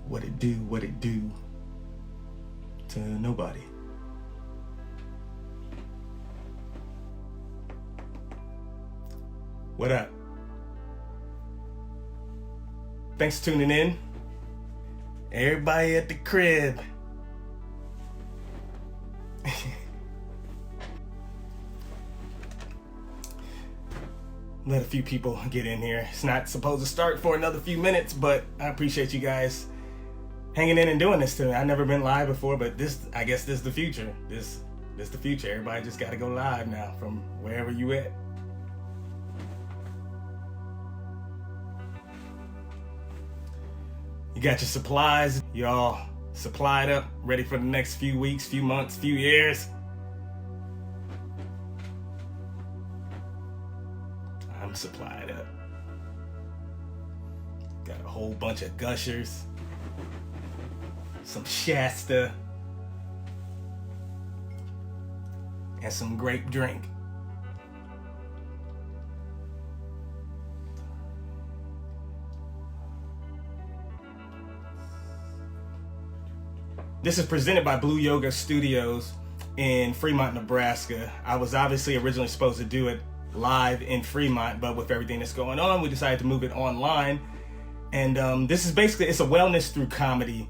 What it do to nobody. What up? Thanks for tuning in. Everybody at the crib. Let a few people get in here. It's not supposed to start for another few minutes, but I appreciate you guys hanging in and doing this to me. I've never been live before, but I guess this is the future. This is the future. Everybody just got to go live now from wherever you at. You got your supplies. You all supplied up, ready for the next few weeks, few months, few years. I'm supplied up. Got a whole bunch of Gushers, some Shasta, and some grape drink. This is presented by Blue Yoga Studios in Fremont, Nebraska. I was obviously originally supposed to do it live in Fremont, but with everything that's going on, we decided to move it online. And this is basically, it's a wellness through comedy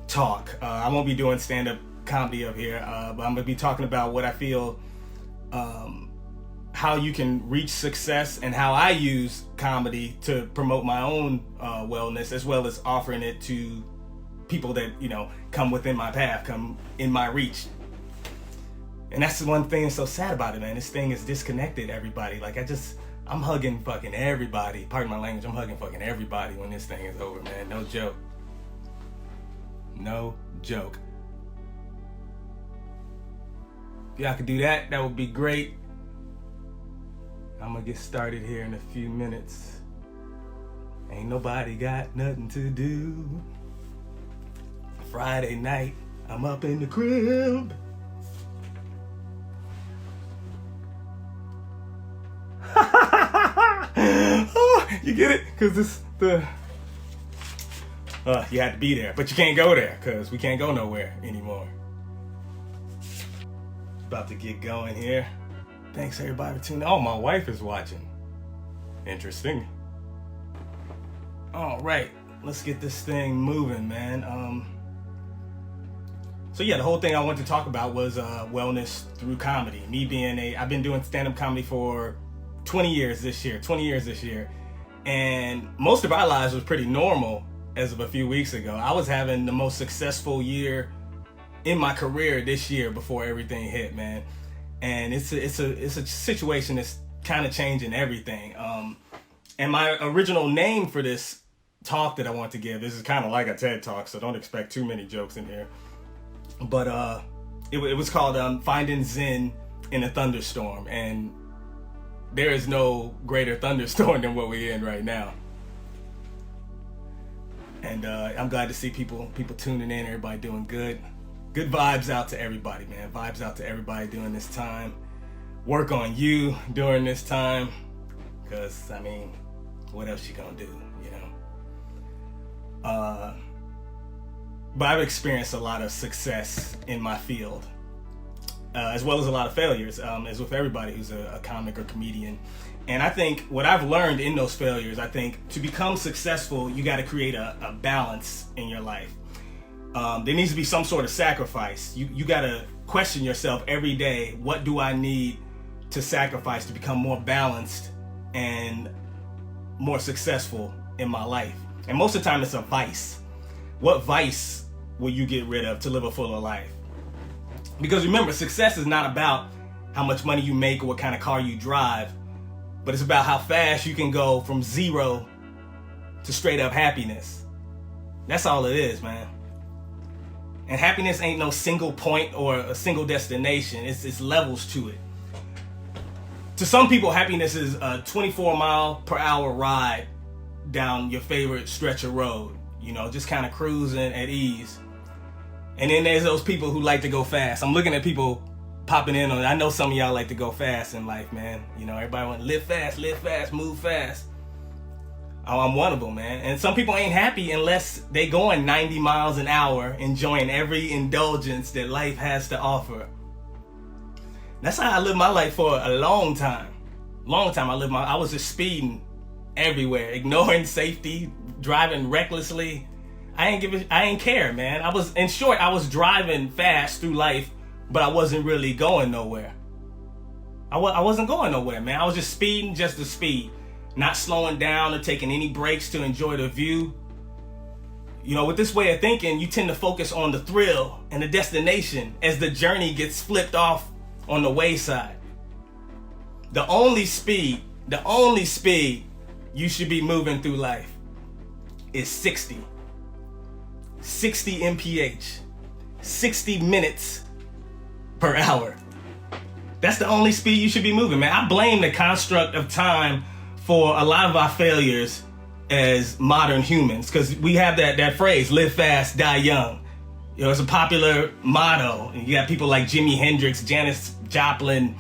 talk. I won't be doing stand-up comedy up here, but I'm gonna be talking about what I feel, how you can reach success and how I use comedy to promote my own wellness, as well as offering it to people that, come within my path, come in my reach. And that's the one thing that's so sad about it, man. This thing is disconnected everybody. Like I'm hugging fucking everybody. Pardon my language, I'm hugging fucking everybody when this thing is over, man. No joke. No joke. If y'all could do that, that would be great. I'm gonna get started here in a few minutes. Ain't nobody got nothing to do. Friday night, I'm up in the crib. Oh, you get it? Because it's you had to be there, but you can't go there because we can't go nowhere anymore. About to get going here. Thanks everybody for tuning in. Oh, my wife is watching. Interesting. All right, let's get this thing moving, man. So yeah, the whole thing I wanted to talk about was wellness through comedy. Me being I've been doing stand-up comedy for 20 years this year, and most of our lives was pretty normal as of a few weeks ago. I was having the most successful year in my career this year before everything hit, man. And it's a situation that's kind of changing everything. And my original name for this talk that I want to give, this is kind of like a TED Talk, so don't expect too many jokes in here. But it was called Finding Zen in a Thunderstorm, and there is no greater thunderstorm than what we're in right now. And I'm glad to see people tuning in, everybody doing good. Good vibes out to everybody, man. Vibes out to everybody during this time. Work on you during this time, because, I mean, what else you gonna do, But I've experienced a lot of success in my field, as well as a lot of failures, as with everybody who's a comic or comedian. And I think what I've learned in those failures, I think to become successful, you got to create a balance in your life. There needs to be some sort of sacrifice. You got to question yourself every day. What do I need to sacrifice to become more balanced and more successful in my life? And most of the time it's a vice. What vice will you get rid of to live a fuller life? Because remember, success is not about how much money you make or what kind of car you drive, but it's about how fast you can go from zero to straight up happiness. That's all it is, man. And happiness ain't no single point or a single destination. It's levels to it. To some people, happiness is a 24-mile-per-hour ride down your favorite stretch of road. Just kind of cruising at ease. And then there's those people who like to go fast. I'm looking at people popping in on it. I know some of y'all like to go fast in life, man. Everybody want to live fast, move fast. I'm one of them, man. And some people ain't happy unless they going 90 miles an hour, enjoying every indulgence that life has to offer. That's how I lived my life for a long time. I was just speeding everywhere, ignoring safety, driving recklessly. I ain't care, man. I was driving fast through life, but I wasn't really going nowhere. I wasn't going nowhere, man. I was just speeding just to speed, not slowing down or taking any breaks to enjoy the view. You know, with this way of thinking, you tend to focus on the thrill and the destination as the journey gets flipped off on the wayside. The only speed you should be moving through life is 60 mph, 60 minutes per hour. That's the only speed you should be moving, man. I blame the construct of time for a lot of our failures as modern humans, because we have that phrase, live fast, die young. You know, it's a popular motto. You got people like Jimi Hendrix, Janis Joplin,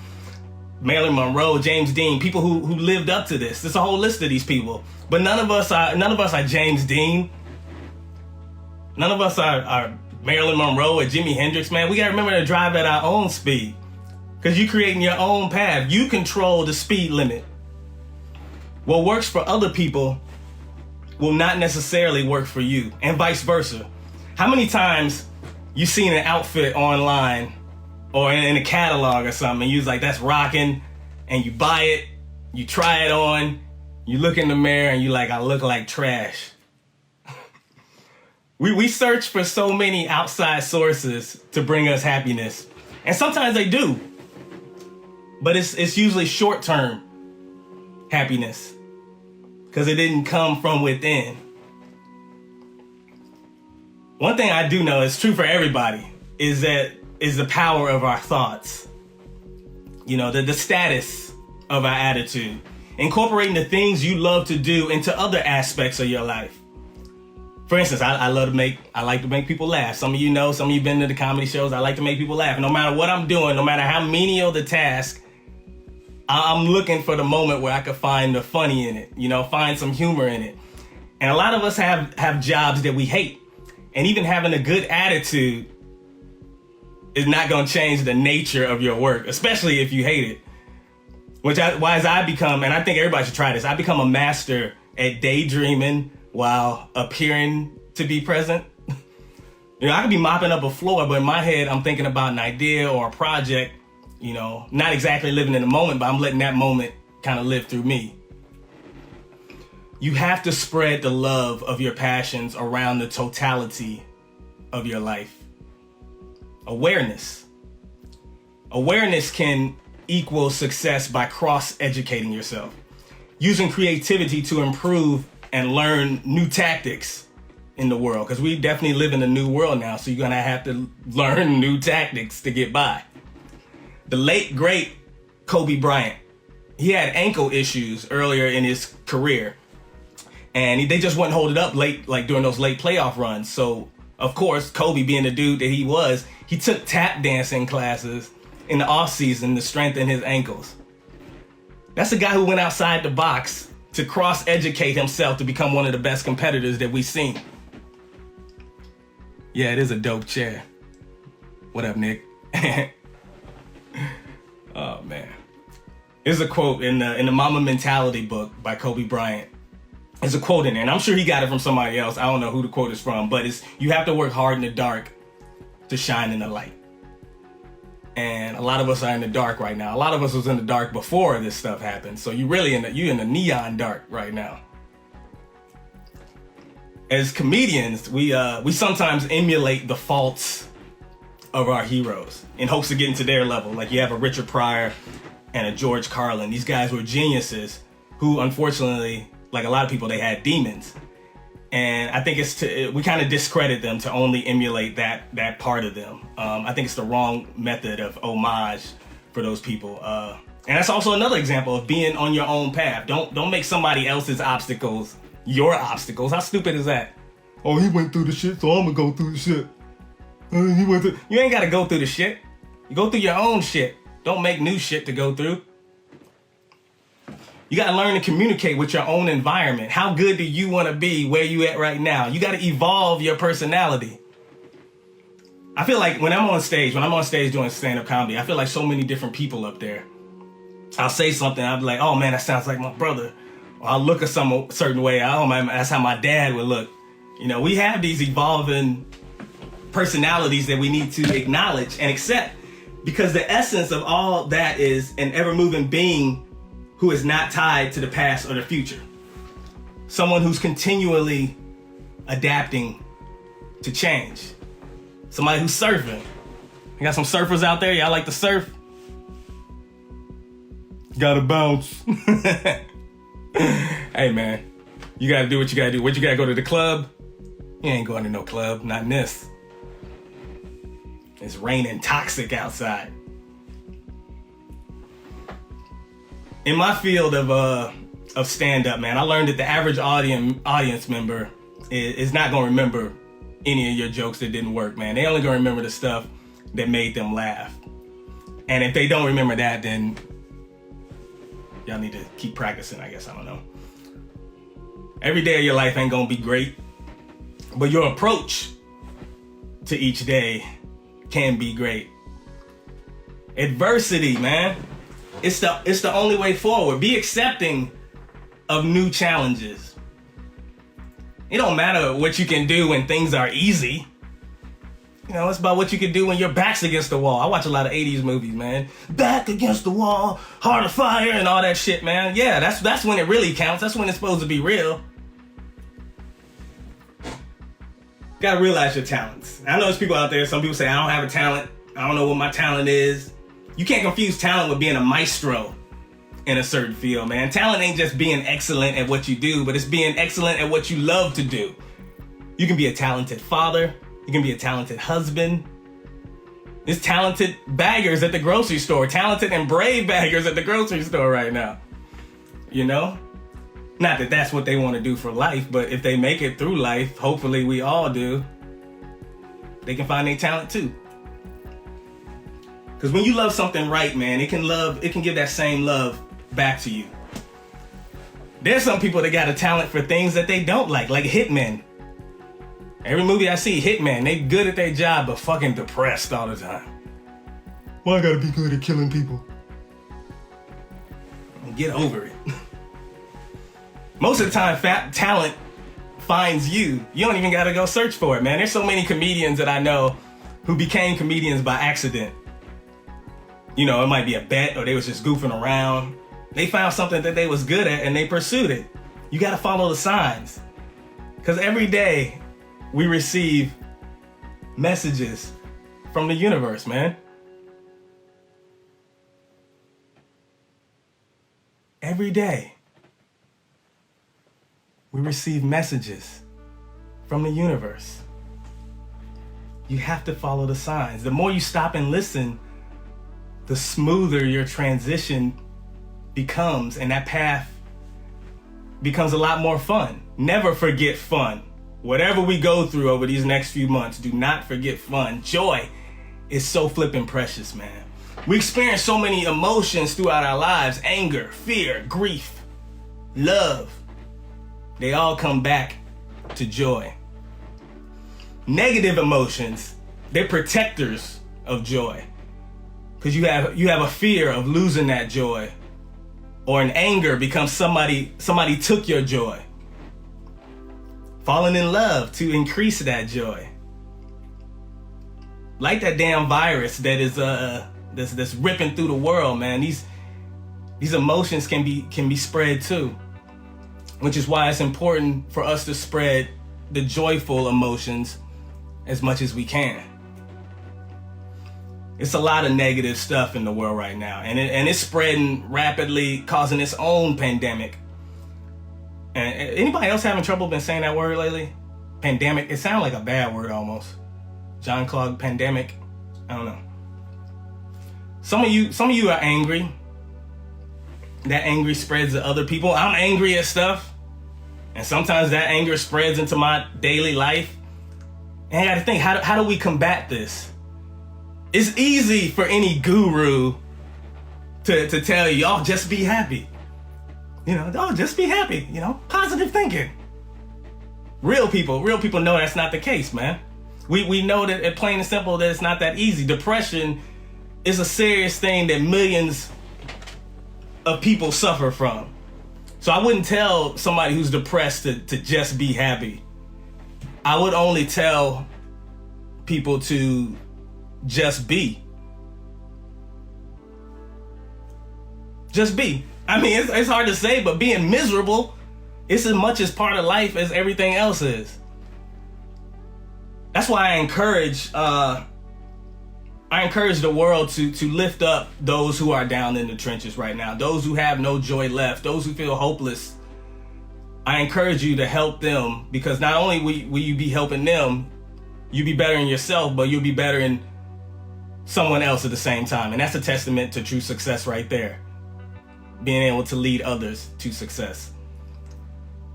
Marilyn Monroe, James Dean, people who lived up to this. There's a whole list of these people. But none of us are James Dean. None of us are Marilyn Monroe or Jimi Hendrix, man. We gotta remember to drive at our own speed, because you're creating your own path. You control the speed limit. What works for other people will not necessarily work for you, and vice versa. How many times you seen an outfit online or in a catalog or something, and you was like, that's rocking, and you buy it, you try it on, you look in the mirror, and you like, I look like trash. We search for so many outside sources to bring us happiness, and sometimes they do, but it's usually short-term happiness, because it didn't come from within. One thing I do know is true for everybody is the power of our thoughts. You know, the status of our attitude. Incorporating the things you love to do into other aspects of your life. For instance, I like to make people laugh. Some of you know, some of you been to the comedy shows. I like to make people laugh. No matter what I'm doing, no matter how menial the task, I'm looking for the moment where I could find the funny in it, you know, find some humor in it. And a lot of us have jobs that we hate. And even having a good attitude is not going to change the nature of your work, especially if you hate it. Why as I become, and I think everybody should try this, I become a master at daydreaming while appearing to be present. You know, I could be mopping up a floor, but in my head, I'm thinking about an idea or a project, you know, not exactly living in the moment, but I'm letting that moment kind of live through me. You have to spread the love of your passions around the totality of your life. Awareness. Awareness can equal success by cross-educating yourself, using creativity to improve and learn new tactics in the world, because we definitely live in a new world now, so you're going to have to learn new tactics to get by. The late, great Kobe Bryant, he had ankle issues earlier in his career, and they just wouldn't hold it up late, like during those late playoff runs. So, of course, Kobe, being the dude that he was, he took tap dancing classes in the off season to strengthen his ankles. That's a guy who went outside the box to cross-educate himself to become one of the best competitors that we've seen. Yeah, it is a dope chair. What up, Nick? Oh, man. There's a quote in the Mama Mentality book by Kobe Bryant. There's a quote in there, and I'm sure he got it from somebody else. I don't know who the quote is from, but it's, you have to work hard in the dark to shine in the light. And a lot of us are in the dark right now. A lot of us was in the dark before this stuff happened. So you in the neon dark right now. As comedians, we sometimes emulate the faults of our heroes in hopes of getting to their level. Like you have a Richard Pryor and a George Carlin. These guys were geniuses who, unfortunately, like a lot of people, they had demons. And I think we kind of discredit them to only emulate that part of them. I think it's the wrong method of homage for those people. And that's also another example of being on your own path. Don't make somebody else's obstacles your obstacles. How stupid is that? Oh, he went through the shit, so I'm gonna go through the shit. You ain't gotta go through the shit. You go through your own shit. Don't make new shit to go through. You got to learn to communicate with your own environment. How good do you want to be where you at right now? You got to evolve your personality. I feel like when I'm on stage doing stand-up comedy, I feel like so many different people up there. I'll say something, I'll be like, oh man, that sounds like my brother. Or I'll look a certain way. Oh man, that's how my dad would look. You know, we have these evolving personalities that we need to acknowledge and accept, because the essence of all that is an ever-moving being who is not tied to the past or the future. Someone who's continually adapting to change. Somebody who's surfing. You got some surfers out there? Y'all like to surf? Gotta bounce. Hey man, you gotta do what you gotta do. What, you gotta go to the club? You ain't going to no club, not in this. It's raining toxic outside. In my field of stand-up, man, I learned that the average audience member is not gonna remember any of your jokes that didn't work, man. They only gonna remember the stuff that made them laugh. And if they don't remember that, then y'all need to keep practicing, I guess. I don't know. Every day of your life ain't gonna be great, but your approach to each day can be great. Adversity, man. It's the only way forward. Be accepting of new challenges. It don't matter what you can do when things are easy. You know, it's about what you can do when your back's against the wall. I watch a lot of 80s movies, man. Back against the wall, Heart of Fire, and all that shit, man. Yeah, that's when it really counts. That's when it's supposed to be real. You gotta realize your talents. I know there's people out there, some people say, I don't have a talent. I don't know what my talent is. You can't confuse talent with being a maestro in a certain field, man. Talent ain't just being excellent at what you do, but it's being excellent at what you love to do. You can be a talented father. You can be a talented husband. There's talented baggers at the grocery store, talented and brave baggers at the grocery store right now. You know? Not that that's what they want to do for life, but if they make it through life, hopefully we all do, they can find their talent too. Because when you love something right, man, it can give that same love back to you. There's some people that got a talent for things that they don't like hitmen. Every movie I see, hitmen, they good at their job, but fucking depressed all the time. Why I gotta be good at killing people? Get over it. Most of the time, talent finds you. You don't even gotta go search for it, man. There's so many comedians that I know who became comedians by accident. You know, it might be a bet or they was just goofing around. They found something that they was good at and they pursued it. You gotta follow the signs. Because every day we receive messages from the universe, man. Every day we receive messages from the universe. You have to follow the signs. The more you stop and listen, the smoother your transition becomes, and that path becomes a lot more fun. Never forget fun. Whatever we go through over these next few months, do not forget fun. Joy is so flippin' precious, man. We experience so many emotions throughout our lives: anger, fear, grief, love. They all come back to joy. Negative emotions, they're protectors of joy. Because you have a fear of losing that joy, or an anger becomes somebody took your joy. Falling in love to increase that joy. Like that damn virus that is that's ripping through the world, man. These emotions can be spread too, which is why it's important for us to spread the joyful emotions as much as we can. It's a lot of negative stuff in the world right now, and it's spreading rapidly, causing its own pandemic. And anybody else having trouble been saying that word lately? Pandemic. It sounds like a bad word almost. Jean-Claude Pandemic. I don't know. Some of you are angry. That anger spreads to other people. I'm angry at stuff, and sometimes that anger spreads into my daily life. And I got to think, how do we combat this? It's easy for any guru to tell you, y'all just be happy. Oh, just be happy, positive thinking. Real people know that's not the case, man. We know that, plain and simple, that it's not that easy. Depression is a serious thing that millions of people suffer from. So I wouldn't tell somebody who's depressed to just be happy. I would only tell people to just be. Just be. I mean, it's hard to say, but being miserable, it's as much as part of life as everything else is. That's why I encourage the world to lift up those who are down in the trenches right now, those who have no joy left, those who feel hopeless. I encourage you to help them, because not only will you be helping them, you'll be better in yourself, but you'll be better in someone else at the same time. And that's a testament to true success right there. Being able to lead others to success.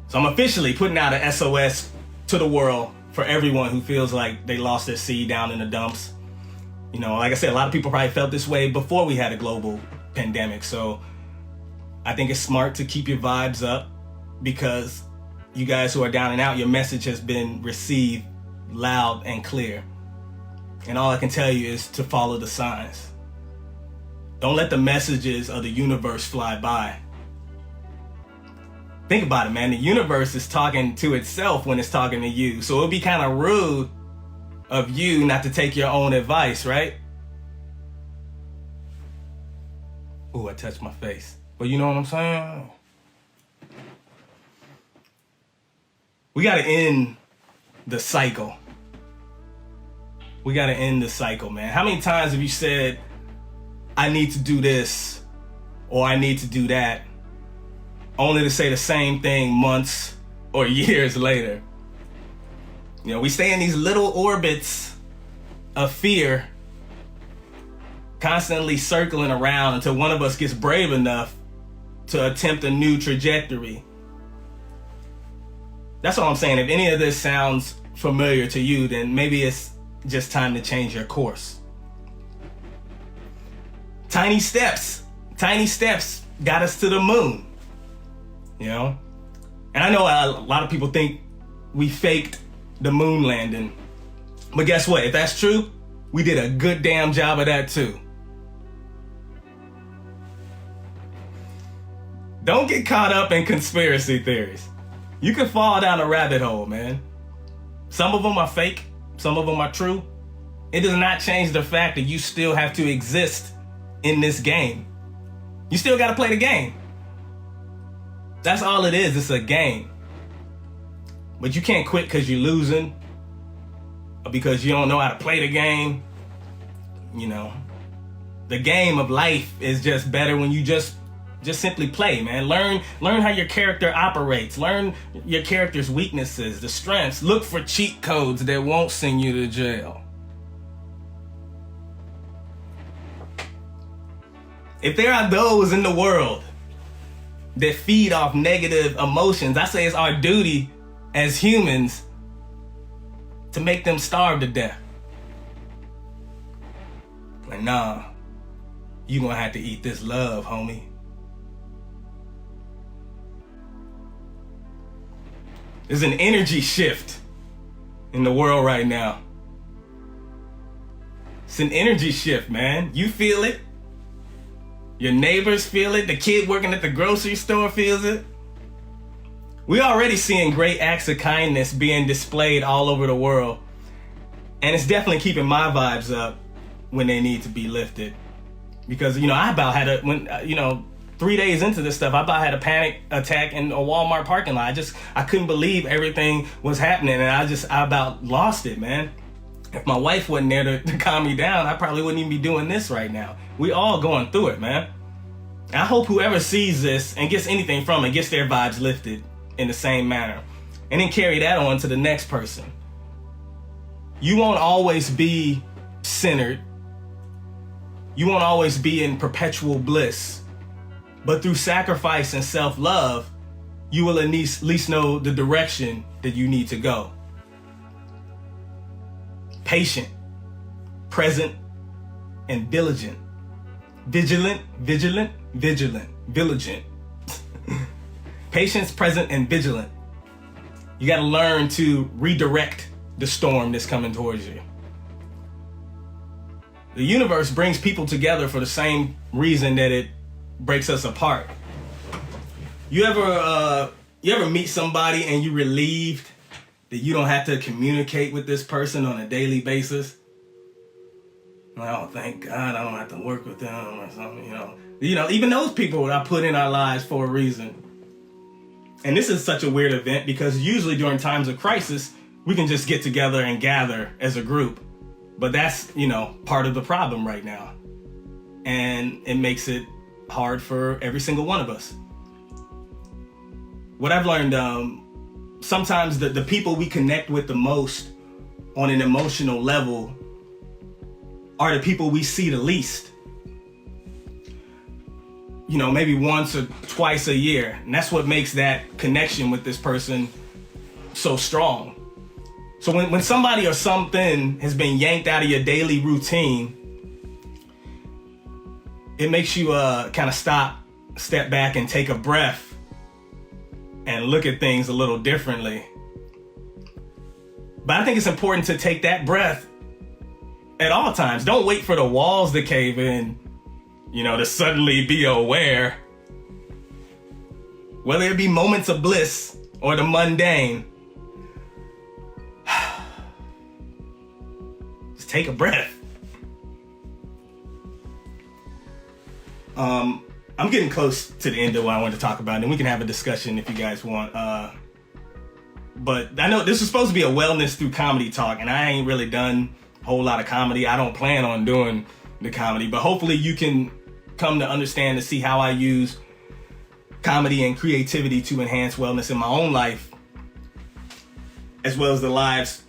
So I'm officially putting out an SOS to the world for everyone who feels like they lost their seed down in the dumps. Like I said, a lot of people probably felt this way before we had a global pandemic. So I think it's smart to keep your vibes up, because you guys who are down and out, your message has been received loud and clear. And all I can tell you is to follow the signs. Don't let the messages of the universe fly by. Think about it, man. The universe is talking to itself when it's talking to you. So it'll be kind of rude of you not to take your own advice, right? Ooh, I touched my face. But you know what I'm saying? We got to end the cycle. We got to end the cycle, man. How many times have you said, I need to do this, or I need to do that, only to say the same thing months or years later? We stay in these little orbits of fear, constantly circling around until one of us gets brave enough to attempt a new trajectory. That's all I'm saying. If any of this sounds familiar to you, then maybe it's just time to change your course. Tiny steps got us to the moon, And I know a lot of people think we faked the moon landing, but guess what? If that's true, we did a good damn job of that too. Don't get caught up in conspiracy theories. You can fall down a rabbit hole, man. Some of them are fake, some of them are true. It does not change the fact that you still have to exist in this game. You still got to play the game. That's all it is. It's a game. But you can't quit because you're losing, or because you don't know how to play the game. The game of life is just better when you just simply play, man. Learn how your character operates. Learn your character's weaknesses, the strengths. Look for cheat codes that won't send you to jail. If there are those in the world that feed off negative emotions, I say it's our duty as humans to make them starve to death. Like, nah, you gonna have to eat this love, homie. There's an energy shift in the world right now. It's an energy shift, man. You feel it. Your neighbors feel it. The kid working at the grocery store feels it. We're already seeing great acts of kindness being displayed all over the world. And it's definitely keeping my vibes up when they need to be lifted. Because, I about had 3 days into this stuff, I about had a panic attack in a Walmart parking lot. I couldn't believe everything was happening, and I about lost it, man. If my wife wasn't there to calm me down, I probably wouldn't even be doing this right now. We all going through it, man. And I hope whoever sees this and gets anything from it gets their vibes lifted in the same manner, and then carry that on to the next person. You won't always be centered. You won't always be in perpetual bliss. But through sacrifice and self-love, you will at least know the direction that you need to go. Patient, present, and diligent. Vigilant. Patience, present, and vigilant. You got to learn to redirect the storm that's coming towards you. The universe brings people together for the same reason that it breaks us apart. You ever meet somebody and you're relieved that you don't have to communicate with this person on a daily basis? Like, oh, thank God I don't have to work with them or something, even those people I put in our lives for a reason. And this is such a weird event because usually during times of crisis, we can just get together and gather as a group. But that's, part of the problem right now. And it makes it hard for every single one of us. What I've learned, sometimes the people we connect with the most on an emotional level are the people we see the least. Maybe once or twice a year. And that's what makes that connection with this person so strong. So when somebody or something has been yanked out of your daily routine, it makes you kind of step back and take a breath and look at things a little differently. But I think it's important to take that breath at all times. Don't wait for the walls to cave in, to suddenly be aware. Whether it be moments of bliss or the mundane, just take a breath. I'm getting close to the end of what I want to talk about, and we can have a discussion if you guys want. But I know this is supposed to be a wellness through comedy talk, and I ain't really done a whole lot of comedy. I don't plan on doing the comedy, but hopefully you can come to understand and see how I use comedy and creativity to enhance wellness in my own life, as well as the lives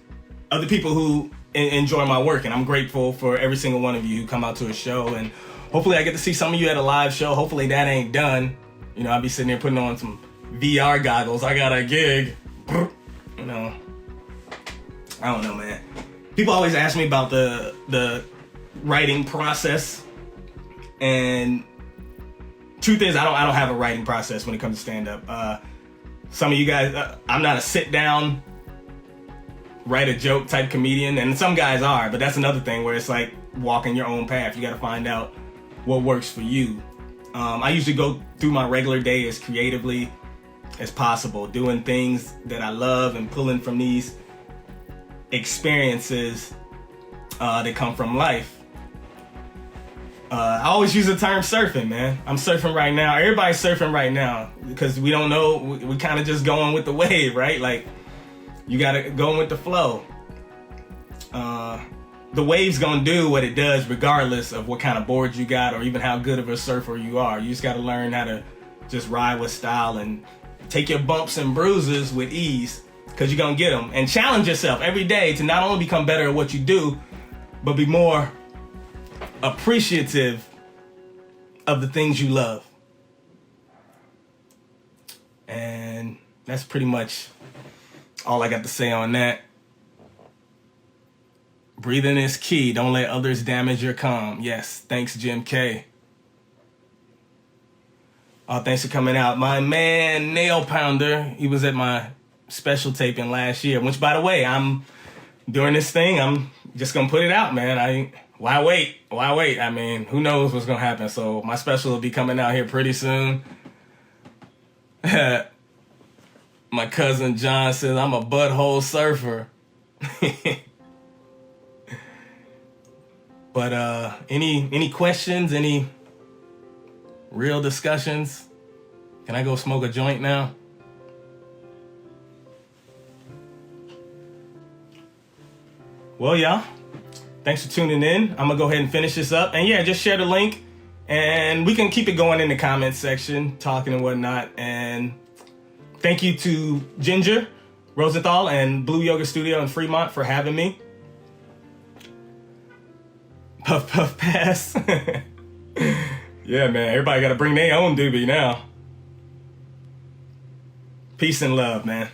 of the people who enjoy my work. And I'm grateful for every single one of you who come out to a show, and hopefully I get to see some of you at a live show. Hopefully that ain't done. I'll be sitting there putting on some VR goggles. I got a gig. I don't know, man. People always ask me about the writing process, and truth is I don't have a writing process when it comes to stand-up. Some of you guys, I'm not a sit-down, write a joke type comedian, and some guys are, but that's another thing where it's like walking your own path. You got to find out what works for you. I usually go through my regular day as creatively as possible, doing things that I love and pulling from these experiences that come from life. I always use the term surfing, man. I'm surfing right now. Everybody's surfing right now because we don't know. We kind of just going with the wave, right? Like, you got to go with the flow. The wave's going to do what it does regardless of what kind of board you got or even how good of a surfer you are. You just got to learn how to just ride with style and take your bumps and bruises with ease, because you're going to get them. And challenge yourself every day to not only become better at what you do, but be more appreciative of the things you love. And that's pretty much all I got to say on that. Breathing is key. Don't let others damage your calm. Yes. Thanks, Jim K. Oh, thanks for coming out. My man, Nail Pounder, he was at my special taping last year, which, by the way, I'm doing this thing. I'm just going to put it out, man. Why wait? I mean, who knows what's going to happen? So my special will be coming out here pretty soon. My cousin John says I'm a butthole surfer. But any questions, any real discussions? Can I go smoke a joint now? Well, y'all, thanks for tuning in. I'm gonna go ahead and finish this up. And yeah, just share the link and we can keep it going in the comments section, talking and whatnot. And thank you to Ginger Rosenthal and Blue Yoga Studio in Fremont for having me. Puff, puff, pass. Yeah, man, everybody got to bring their own doobie now. Peace and love, man.